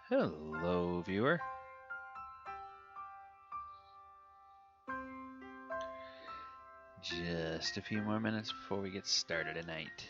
Hello, viewer. Just a few more minutes before we get started tonight.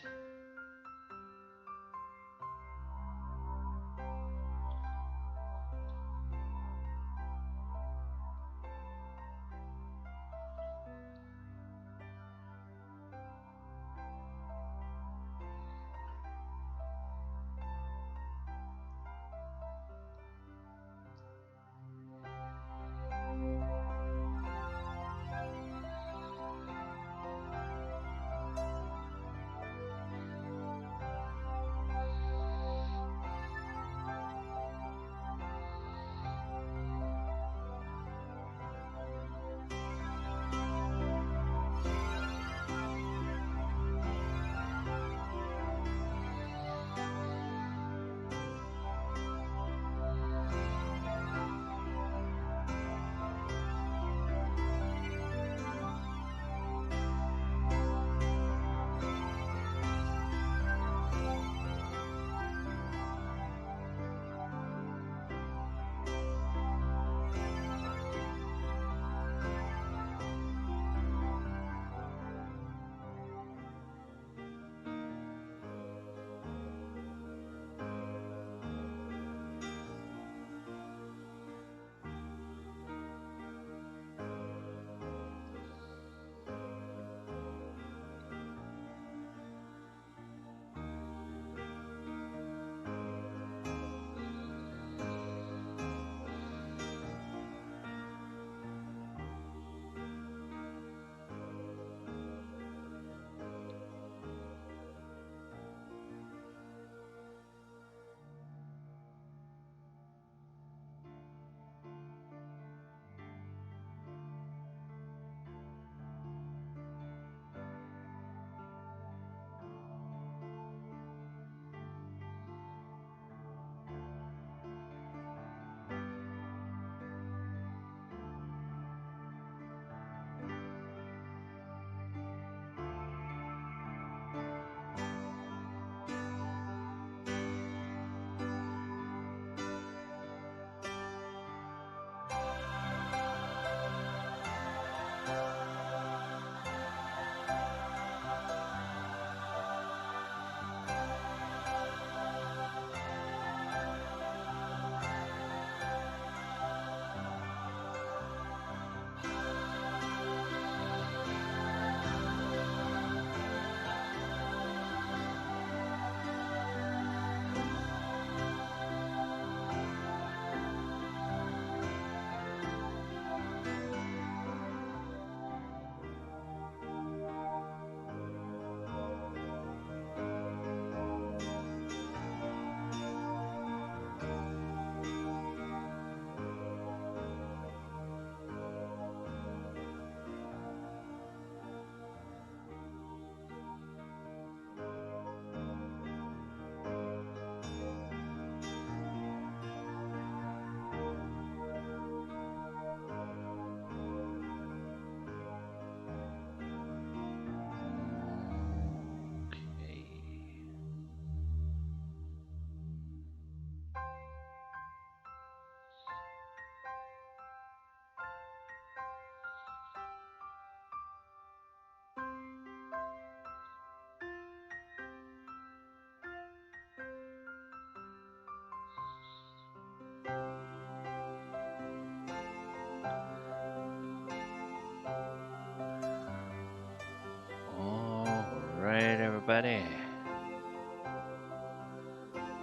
Alright, everybody.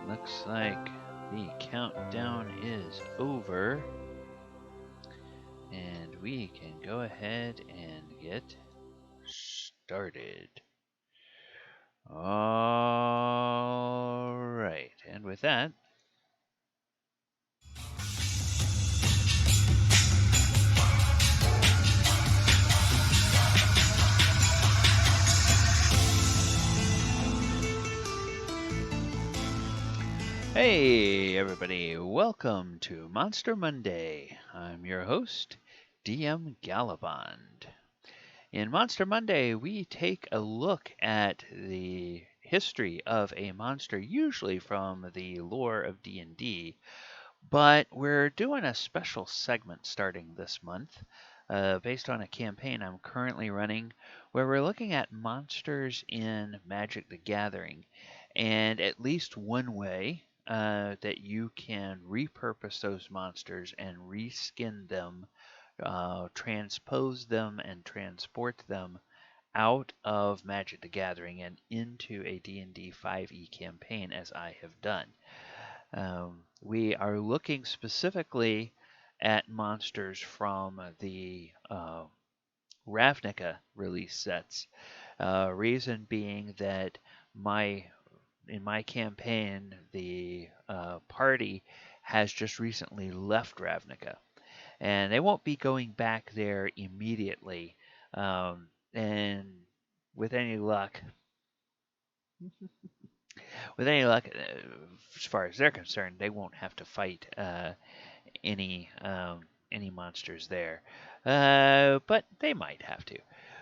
Looks like the countdown is over. And we can go ahead and get started. Alright, and with that, hey everybody, welcome to Monster Monday. I'm your host, DM Gallibond. In Monster Monday, we take a look at the history of a monster, usually from the lore of D&D, But we're doing a special segment starting this month based on a campaign I'm currently running where we're looking at monsters in Magic the Gathering and at least one way that you can repurpose those monsters and reskin them, transpose them, and transport them out of Magic the Gathering and into a D&D 5e campaign as I have done. We are looking specifically at monsters from the Ravnica release sets. Reason being that in my campaign, the party has just recently left Ravnica, and they won't be going back there immediately. And with any luck, as far as they're concerned, they won't have to fight any any monsters there, but they might have to.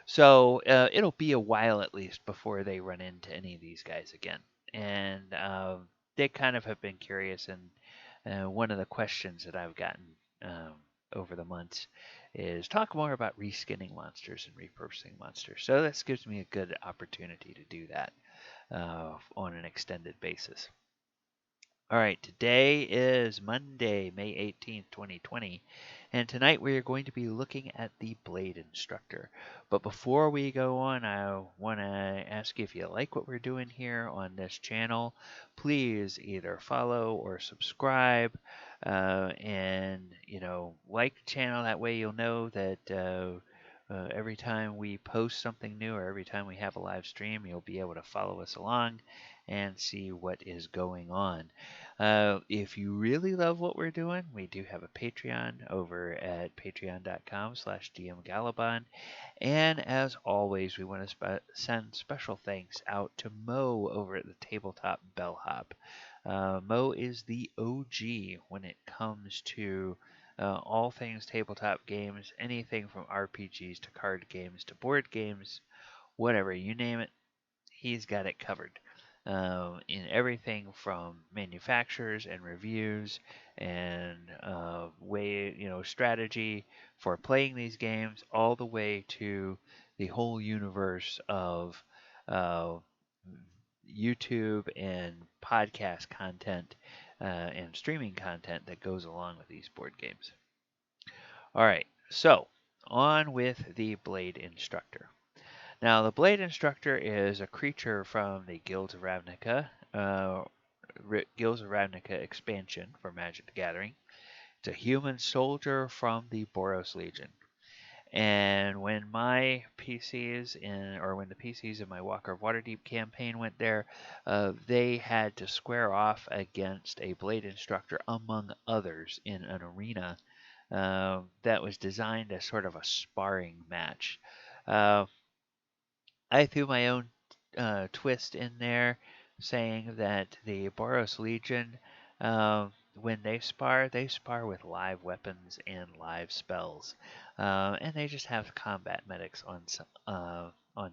So it'll be a while at least before they run into any of these guys again. And they kind of have been curious, and one of the questions that I've gotten over the months is talk more about reskinning monsters and repurposing monsters. So this gives me a good opportunity to do that on an extended basis. All right, today is Monday, May 18th, 2020, and tonight we are going to be looking at the Blade Instructor. But before we go on, I want to ask you if you like what we're doing here on this channel, please either follow or subscribe, and like the channel. That way you'll know that every time we post something new or every time we have a live stream, you'll be able to follow us along and see what is going on. If you really love what we're doing, we do have a Patreon over at patreon.com/dmgallibond. And as always, we want to send special thanks out to Mo over at the Tabletop Bellhop. Mo is the OG when it comes to all things tabletop games, anything from RPGs to card games to board games, whatever, you name it, he's got it covered. In everything from manufacturers and reviews and strategy for playing these games, all the way to the whole universe of uh, YouTube and podcast content and streaming content that goes along with these board games. All right, so on with the Blade Instructor. Now, the Blade Instructor is a creature from the Guilds of Ravnica, expansion for Magic the Gathering. It's a human soldier from the Boros Legion. And when my PCs when the PCs in my Walker of Waterdeep campaign went there, they had to square off against a Blade Instructor, among others, in an arena that was designed as sort of a sparring match. I threw my own twist in there, saying that the Boros Legion, when they spar with live weapons and live spells, and they just have combat medics on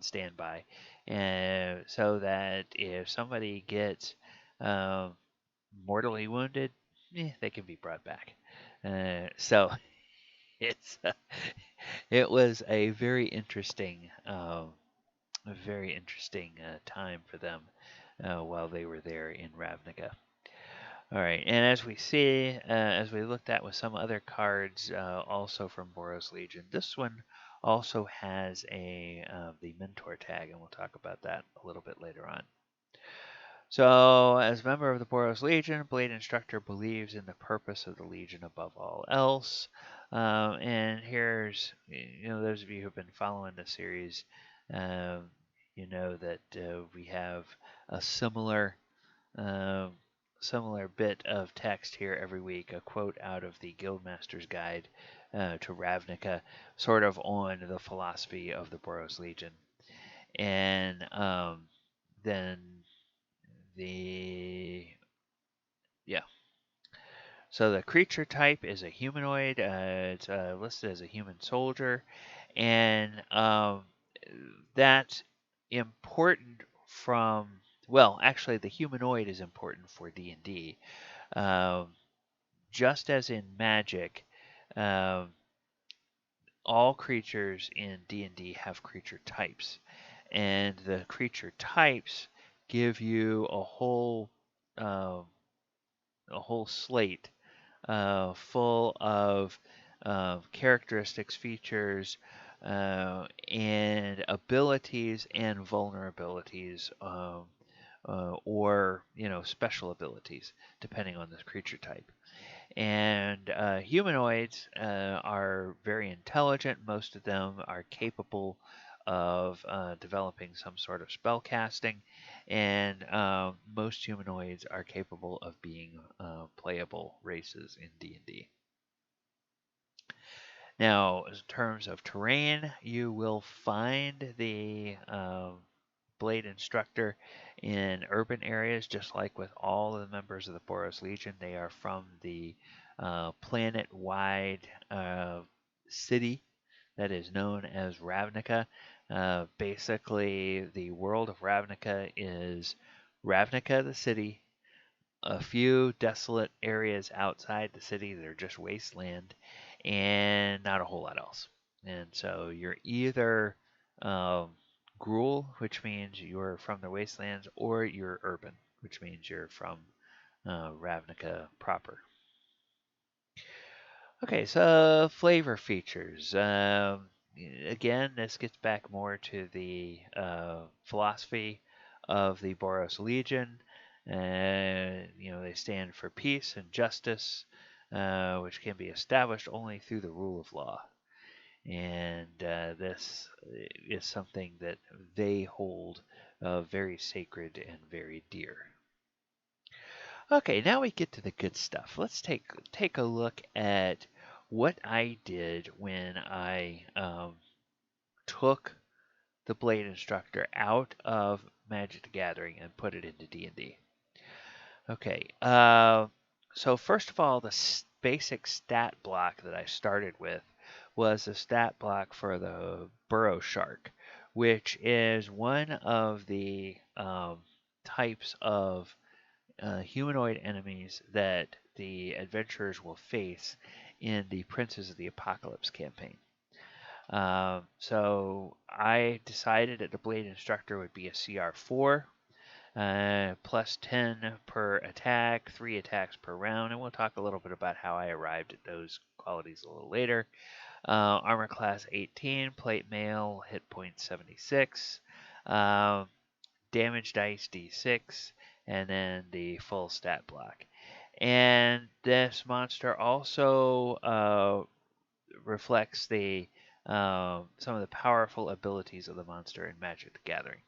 standby, and so that if somebody gets mortally wounded, they can be brought back. So it's it was a very interesting. A very interesting time for them while they were there in Ravnica. All right, and as we see, as we looked at with some other cards, also from Boros Legion, this one also has the Mentor tag, and we'll talk about that a little bit later on. So, as a member of the Boros Legion, Blade Instructor believes in the purpose of the Legion above all else. And here's, those of you who've been following the series, you know that we have a similar bit of text here every week, a quote out of the Guildmaster's Guide to Ravnica, sort of on the philosophy of the Boros Legion. And then so the creature type is a humanoid. It's listed as a human soldier, and that's important actually, the humanoid is important for D&D. just as in Magic, um, all creatures in D&D have creature types, and the creature types give you um, a whole slate full of characteristics, features, and abilities and vulnerabilities, or special abilities, depending on the creature type. And humanoids are very intelligent. Most of them are capable of developing some sort of spell casting, and most humanoids are capable of being playable races in D&D. Now, in terms of terrain, you will find the Blade Instructor in urban areas, just like with all of the members of the Boros Legion. They are from the planet-wide city that is known as Ravnica. Basically, the world of Ravnica is Ravnica, the city, a few desolate areas outside the city that are just wasteland, and not a whole lot else. And so you're either um, Gruul, which means you're from the wastelands, or you're urban, which means you're from Ravnica proper. Okay, so flavor features. Again, this gets back more to the philosophy of the Boros Legion. They stand for peace and justice, which can be established only through the rule of law. And this is something that they hold very sacred and very dear. Okay, now we get to the good stuff. Let's take a look at what I did when I took the Blade Instructor out of Magic the Gathering and put it into D&D. Okay, so first of all, the basic stat block that I started with was a stat block for the Burrow Shark, which is one of the types of humanoid enemies that the adventurers will face in the Princes of the Apocalypse campaign. So I decided that the Blade Instructor would be a CR4, plus 10 per attack, 3 attacks per round, and we'll talk a little bit about how I arrived at those qualities a little later. Armor class 18, plate mail, hit point 76, damage dice d6, and then the full stat block. And this monster also reflects some of the powerful abilities of the monster in Magic the Gathering,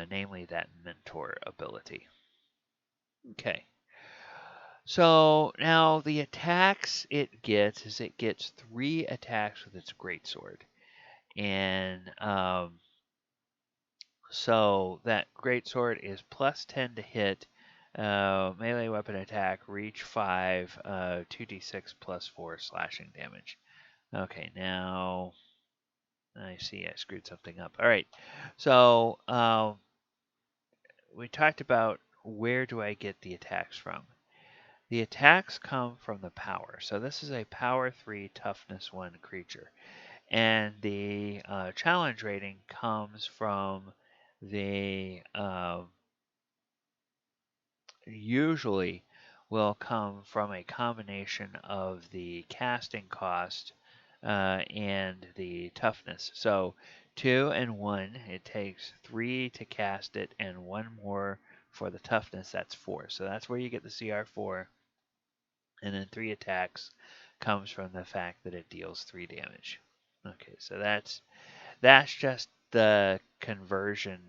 namely that mentor ability. Okay. So now the attacks it gets 3 attacks with its greatsword, and so that greatsword is plus 10 to hit, melee weapon attack, reach 5, 2d6 plus 4 slashing damage. Okay, now I see I screwed something up. All right, so we talked about where do I get the attacks from. The attacks come from the power. So this is a power 3, toughness 1 creature. And the challenge rating comes from the usually will come from a combination of the casting cost and the toughness. So 2 and 1, it takes 3 to cast it, and 1 more for the toughness. That's 4. So that's where you get the CR4. And then 3 attacks comes from the fact that it deals 3 damage. Okay, so that's just the conversion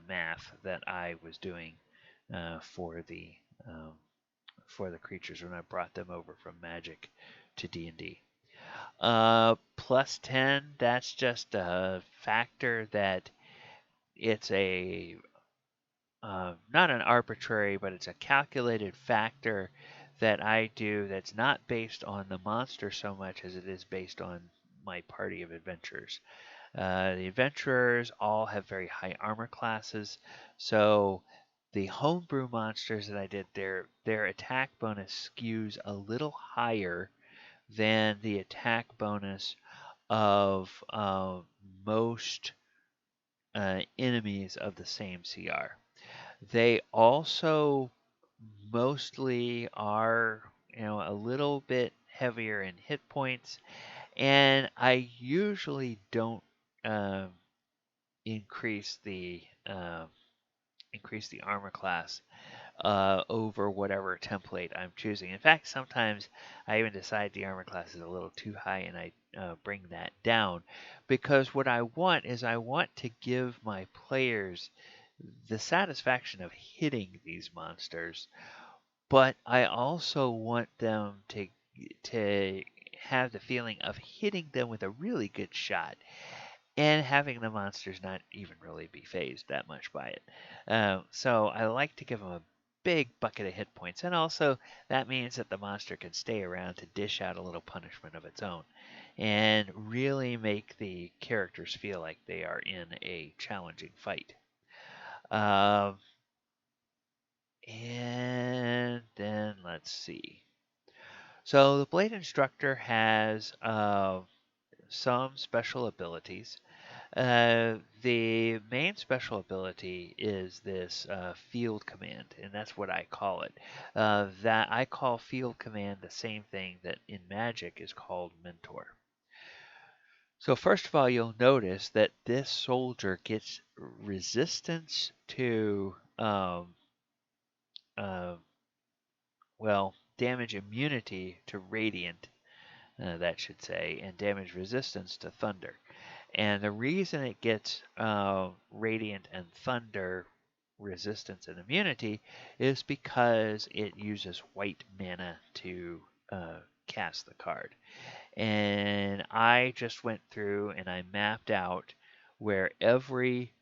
math that I was doing for the creatures when I brought them over from Magic to D&D. Plus 10, that's just a factor that it's a not an arbitrary, but it's a calculated factor that I do that's not based on the monster so much as it is based on my party of adventurers. The adventurers all have very high armor classes, so the homebrew monsters that I did, their attack bonus skews a little higher than the attack bonus of most enemies of the same CR. They also mostly are, a little bit heavier in hit points, and I usually don't um, increase the um, increase the armor class over whatever template I'm choosing. In fact, sometimes I even decide the armor class is a little too high and I bring that down, because what I want is I want to give my players the satisfaction of hitting these monsters, but I also want them to have the feeling of hitting them with a really good shot and having the monsters not even really be phased that much by it. So I like to give them a big bucket of hit points, and also that means that the monster can stay around to dish out a little punishment of its own and really make the characters feel like they are in a challenging fight. Um, and then let's see. So the Blade Instructor has some special abilities. The main special ability is this field command, and that's what I call it. That I call field command the same thing that in Magic is called mentor. So first of all, you'll notice that this soldier gets resistance to, uh, damage immunity to radiant, that should say, and damage resistance to thunder. And the reason it gets Radiant and Thunder resistance and immunity is because it uses white mana to cast the card. And I just went through and I mapped out where every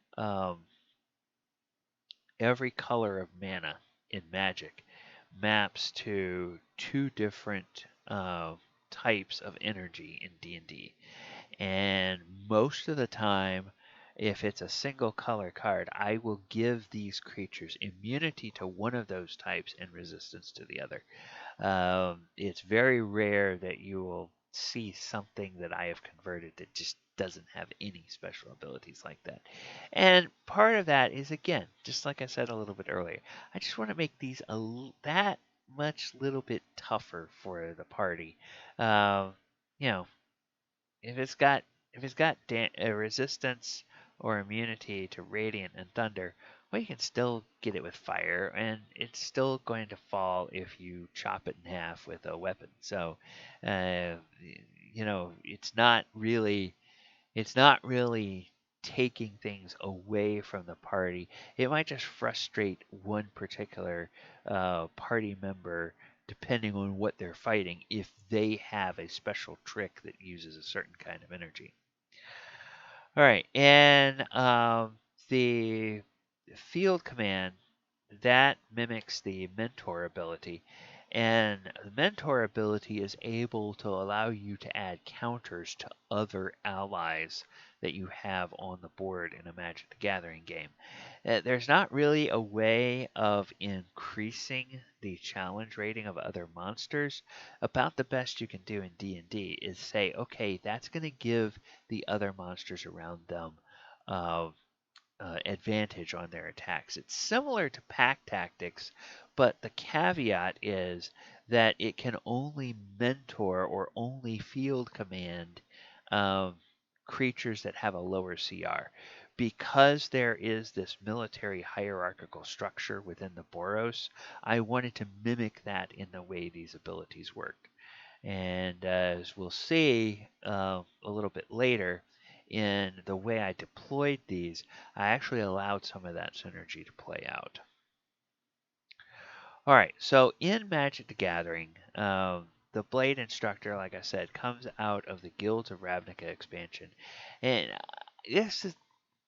color of mana in Magic maps to two different types of energy in D&D. And most of the time, if it's a single color card, I will give these creatures immunity to one of those types and resistance to the other. It's very rare that you will see something that I have converted that just doesn't have any special abilities like that. And part of that is, again, just like I said a little bit earlier, I just want to make these that much little bit tougher for the party. You know, if it's got a resistance or immunity to radiant and thunder, well, you can still get it with fire, and it's still going to fall if you chop it in half with a weapon. So, uh, it's not really taking things away from the party. It might just frustrate one particular party member depending on what they're fighting if they have a special trick that uses a certain kind of energy. All right, and the field command that mimics the mentor ability, and the mentor ability is able to allow you to add counters to other allies that you have on the board in a Magic the Gathering game. There's not really a way of increasing the challenge rating of other monsters. About the best you can do in D&D is say, okay, that's going to give the other monsters around them uh, advantage on their attacks. It's similar to pack tactics, but the caveat is that it can only mentor or only field command um, creatures that have a lower CR. Because there is this military hierarchical structure within the Boros, I wanted to mimic that in the way these abilities work. And as we'll see a little bit later, in the way I deployed these, I actually allowed some of that synergy to play out. All right, so in Magic the Gathering, the Blade Instructor, like I said, comes out of the Guilds of Ravnica expansion, and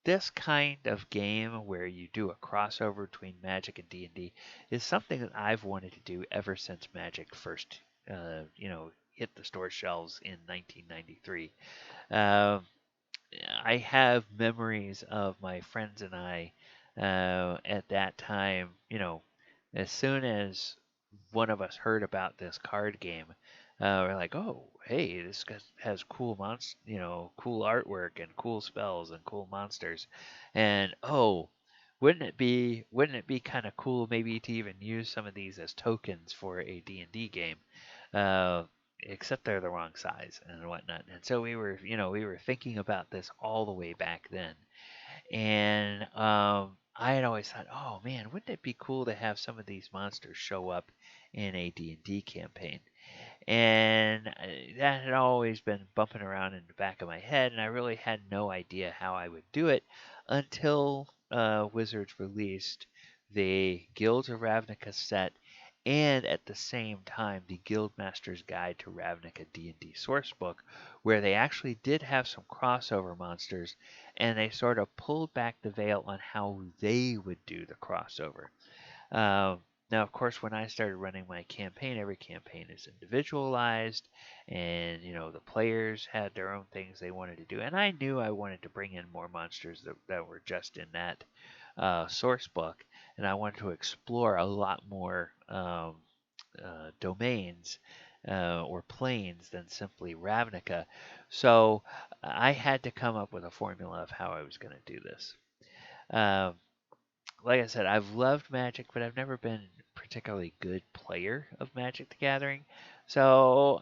this kind of game where you do a crossover between Magic and D&D is something that I've wanted to do ever since Magic first, hit the store shelves in 1993. Um, I have memories of my friends and I At that time, as soon as one of us heard about this card game, we're like, oh, hey, this has cool cool artwork and cool spells and cool monsters, and oh, wouldn't it be kind of cool maybe to even use some of these as tokens for a D&D game? Uh, Except they're the wrong size and whatnot. And so we were thinking about this all the way back then. And I had always thought, oh man, wouldn't it be cool to have some of these monsters show up in a D&D campaign? And that had always been bumping around in the back of my head, and I really had no idea how I would do it until Wizards released the Guilds of Ravnica set, and at the same time the Guildmaster's Guide to Ravnica D&D sourcebook, where they actually did have some crossover monsters, and they sort of pulled back the veil on how they would do the crossover. Um, Now, of course, when I started running my campaign, every campaign is individualized, and the players had their own things they wanted to do. And I knew I wanted to bring in more monsters that were just in that source book, and I wanted to explore a lot more domains or planes than simply Ravnica. So I had to come up with a formula of how I was going to do this. Um, like I said, I've loved Magic, but I've never been a particularly good player of Magic the Gathering. So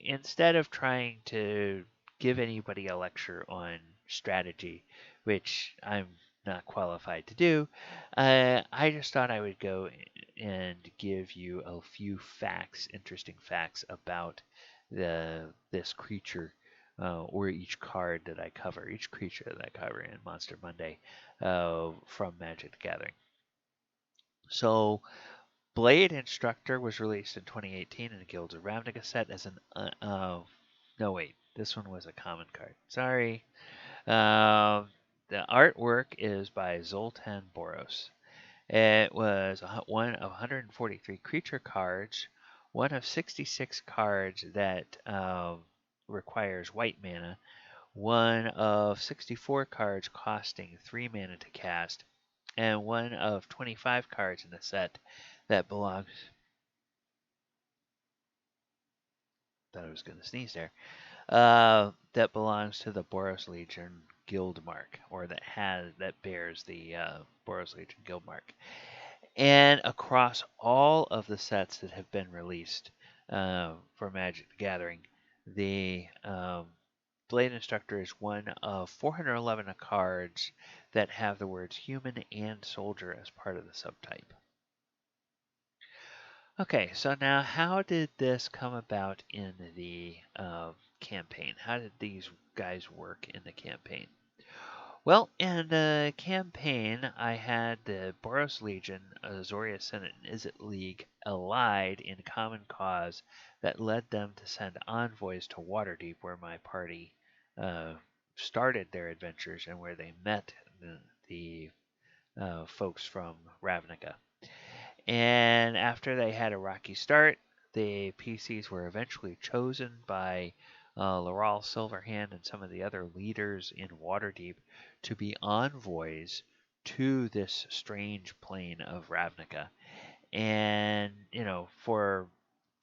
instead of trying to give anybody a lecture on strategy, which I'm not qualified to do, I just thought I would go and give you a few facts, interesting facts about this creature or each card that I cover, each creature that I cover in Monster Monday from Magic the Gathering. So, Blade Instructor was released in 2018 in the Guilds of Ravnica set as an. No, wait. This one was a common card. Sorry. The artwork is by Zoltan Boros. It was one of 143 creature cards, one of 66 cards that requires white mana, one of 64 cards costing 3 mana to cast, and one of 25 cards in the set that belongs. Thought I was going to sneeze there. That belongs to the Boros Legion guild mark, or that bears the Boros Legion guild mark. And across all of the sets that have been released for Magic the Gathering, the Blade Instructor is one of 411 cards that have the words human and soldier as part of the subtype. Okay, so now how did this come about in the campaign? How did these guys work in the campaign? Well, in the campaign, I had the Boros Legion, Azorius Senate, and Izzet League allied in common cause that led them to send envoys to Waterdeep, where my party started their adventures and where they met the folks from Ravnica. And after they had a rocky start, the PCs were eventually chosen by Laral Silverhand and some of the other leaders in Waterdeep to be envoys to this strange plane of Ravnica. And, for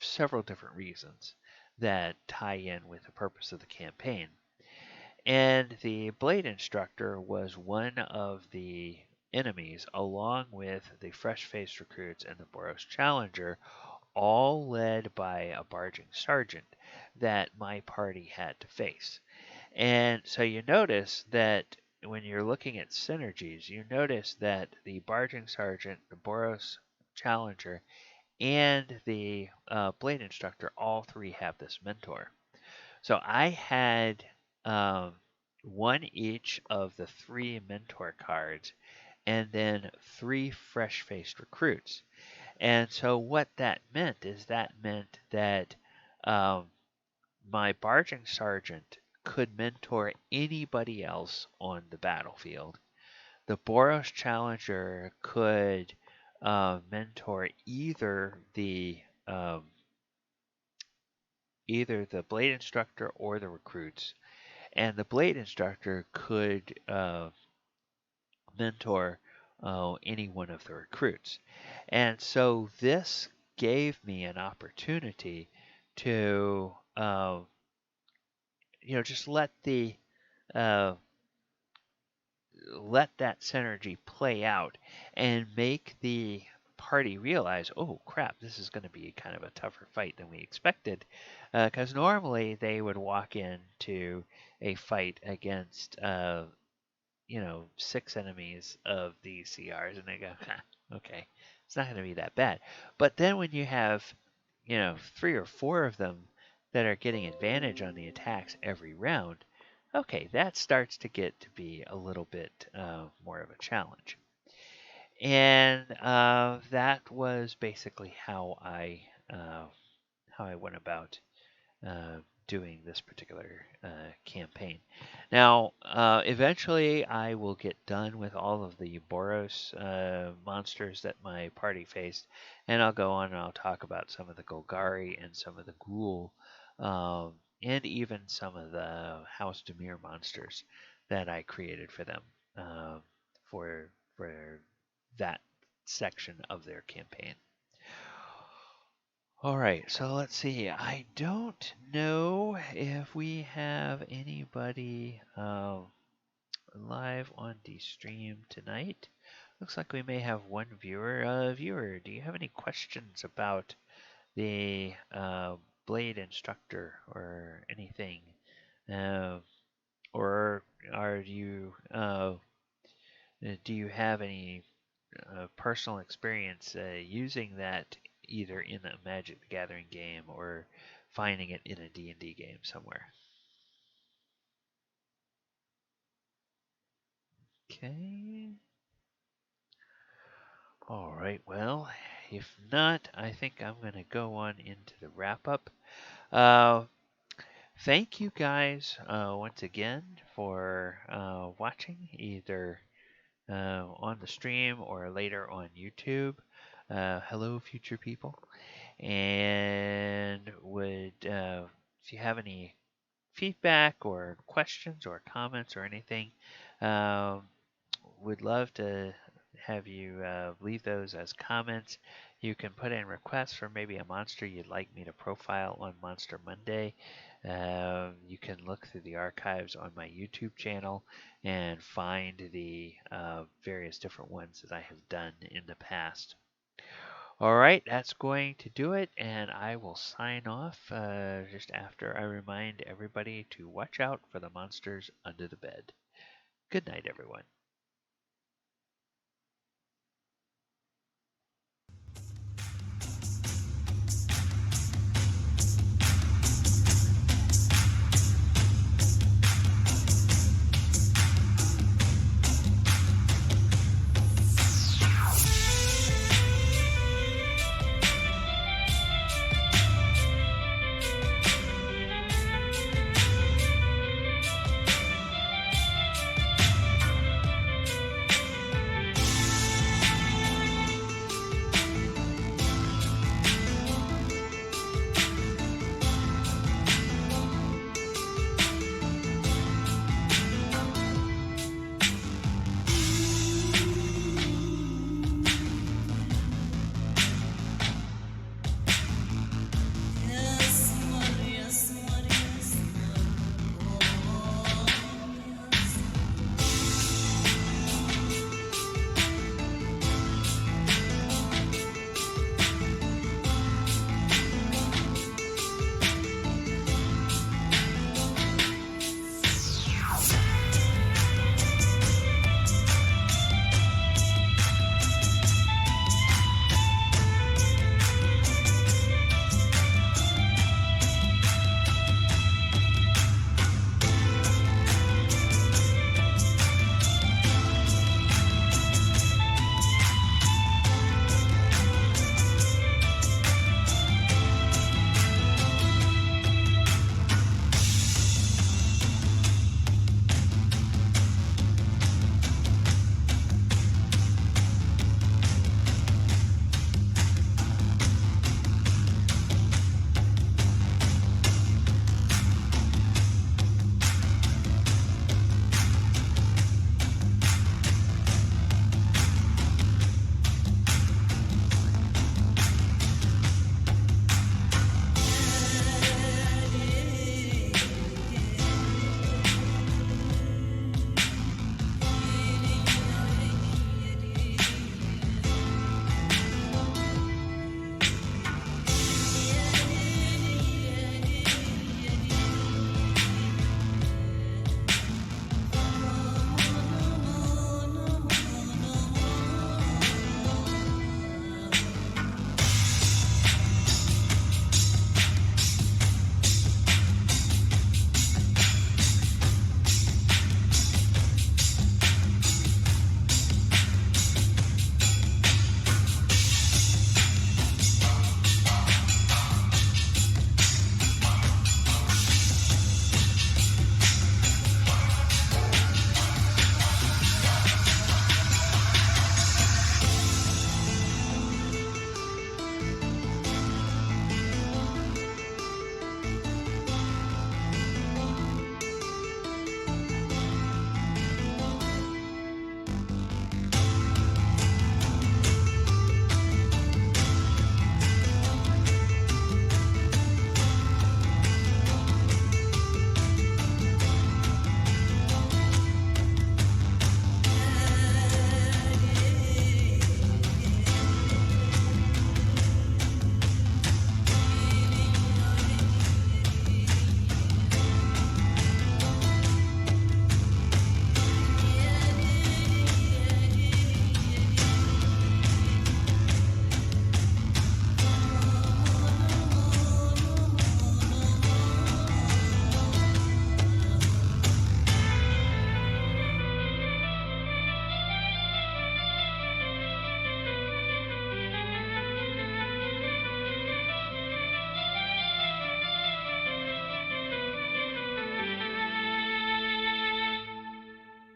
several different reasons that tie in with the purpose of the campaign. And the Blade Instructor was one of the enemies, along with the fresh-faced recruits and the Boros Challenger, all led by a barging sergeant that my party had to face. And so you notice that when you're looking at synergies, you notice that the barging sergeant, the Boros Challenger, and the Blade Instructor, all three have this mentor. So I had one each of the 3 mentor cards and then 3 fresh faced recruits. And so what that meant is that um, my barging sergeant could mentor anybody else on the battlefield. The Boros Challenger could mentor um, either the Blade Instructor or the recruits, and the Blade Instructor could mentor any one of the recruits. And so this gave me an opportunity to, just uh, let that synergy play out and make the party realize, oh crap, this is going to be kind of a tougher fight than we expected. Because normally they would walk into a fight against, 6 enemies of these CRs, and they go, okay, it's not going to be that bad. But then when you have, 3 or 4 of them that are getting advantage on the attacks every round, okay, that starts to get to be a little bit more of a challenge. And that was basically how I went about uh, doing this particular campaign. Now, eventually, I will get done with all of the Boros monsters that my party faced, and I'll go on and I'll talk about some of the Golgari and some of the Ghoul, and even some of the House Demir monsters that I created for them for that section of their campaign. All right, so let's see. I don't know if we have anybody live on the stream tonight. Looks like we may have one viewer. Viewer, do you have any questions about the Blade Instructor or anything? Uh, or are you do you have any personal experience using that either in a Magic the Gathering game or finding it in a D&D game somewhere? Okay. All right. Well, if not, I think I'm going to go on into the wrap up. Uh, Thank you guys once again for watching either on the stream or later on YouTube. Hello, future people. And if you have any feedback or questions or comments or anything, um, would love to have you leave those as comments. You can put in requests for maybe a monster you'd like me to profile on Monster Monday. You can look through the archives on my YouTube channel and find the various different ones that I have done in the past. All right, that's going to do it, and I will sign off just after I remind everybody to watch out for the monsters under the bed. Good night, everyone.